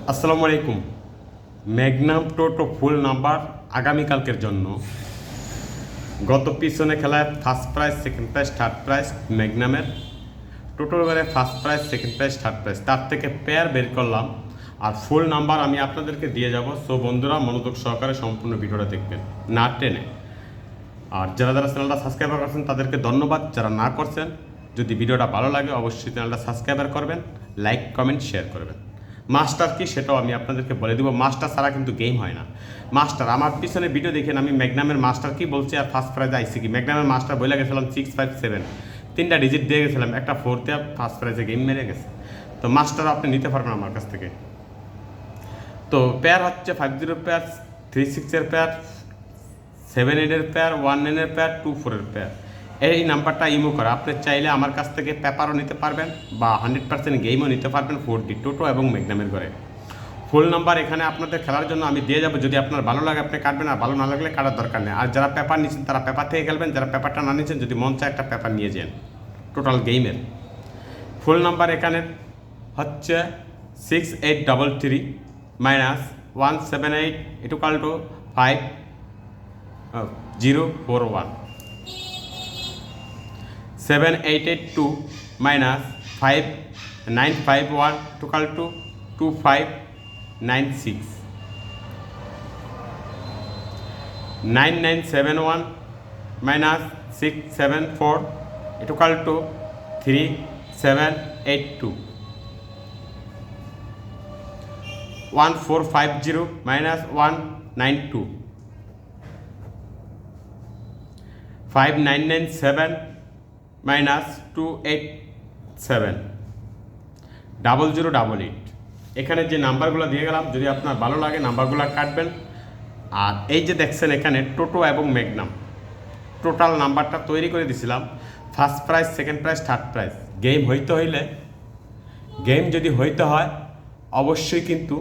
আসসালামু আলাইকুম। ম্যাগনাম টোটো ফুল নাম্বার আগামীকালকের জন্য গত পিছনে খেলায় first prize, second prize, third prize ম্যাগনামের টোটোর বেড়ে first prize, second prize, third prize, তার থেকে পেয়ার বের করলাম আর ফুল নাম্বার আমি আপনাদেরকে দিয়ে যাব। সো বন্ধুরা মনোযোগ সহকারে সম্পূর্ণ ভিডিওটা দেখবেন, না টেনে। আর যারা যারা চ্যানেলটা সাবস্ক্রাইব করছেন তাদেরকে ধন্যবাদ, যারা না করছেন যদি ভিডিওটা ভালো লাগে অবশ্যই চ্যানেলটা সাবস্ক্রাইবার করবেন, লাইক কমেন্ট শেয়ার করবেন। মাস্টার কি সেটাও আমি আপনাদেরকে বলে দেবো, মাস্টার ছাড়া কিন্তু গেম হয় না। মাস্টার আমার পিছনে ভিডিও দেখেন আমি ম্যাগনামের মাস্টার কি বলছি আর ফার্স্ট প্রাইজ আইসি কি। ম্যাগনামের মাস্টার বলে গেছিলাম 657, 3টা ডিজিট দিয়ে গেছিলাম, একটা 4 দিয়ে ফার্স্ট প্রাইজে গেম মেরে গেছে। তো মাস্টার আপনি নিতে পারবেন আমার কাছ থেকে। তো পেয়ার হচ্ছে 50 পেয়ার, 36-এর পেয়ার, 7-8-এর পেয়ার, 1-9-এর পেয়ার, 2-4-এর পেয়ার। এই নাম্বারটা ইমো করা, আপনি চাইলে আমার কাছ থেকে পেপারও নিতে পারবেন বা 100% গেমও নিতে পারবেন 4D টোটো এবং ম্যাগনামের ঘরে। ফুল নাম্বার এখানে আপনাদের খেলার জন্য আমি দিয়ে যাবো, যদি আপনার ভালো লাগে আপনি কাটবেন, আর ভালো না লাগলে কাটার দরকার নেই। আর যারা পেপার নিচ্ছেন তারা পেপার থেকে খেলবেন, যারা পেপারটা না নিচ্ছেন যদি মন চায় একটা পেপার নিয়ে যান। টোটাল গেমের ফুল নাম্বার এখানে হচ্ছে 6833 -178 = 5041, 7882 -5951 = 2596, 9971 -674 = 3782, 1450 -192, 5997 -287, 0088। এখানে যে নাম্বারগুলো দিয়ে গেলাম যদি আপনার ভালো লাগে নাম্বারগুলো কাটবেন। আর এই যে দেখছেন এখানে টোটো এবং ম্যাগনাম টোটাল নাম্বারটা তৈরি করে দিয়েছিলাম। First prize, second prize, third prize. Game যদি হইতে হয় অবশ্যই কিন্তু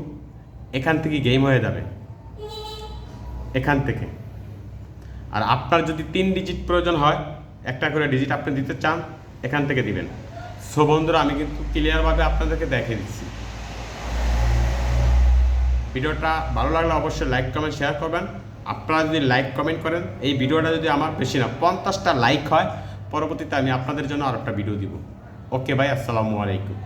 এখান থেকে গেম হয়ে যাবে, এখান থেকে। আর আপনার যদি 3 ডিজিট প্রয়োজন হয়, একটা করে ডিজিট আপনি দিতে চান এখান থেকে দিবেন। সো বন্ধুরা আমি কিন্তু ক্লিয়ারভাবে আপনাদেরকে দেখিয়ে দিচ্ছি। ভিডিওটা ভালো লাগলে অবশ্যই লাইক কমেন্ট শেয়ার করবেন। আপনারা যদি লাইক কমেন্ট করেন, এই ভিডিওটা যদি আমার বেশি না 50টা লাইক হয়, পরবর্তীতে আমি আপনাদের জন্য আর একটা ভিডিও দিব। ওকে ভাই, আসসালামু আলাইকুম।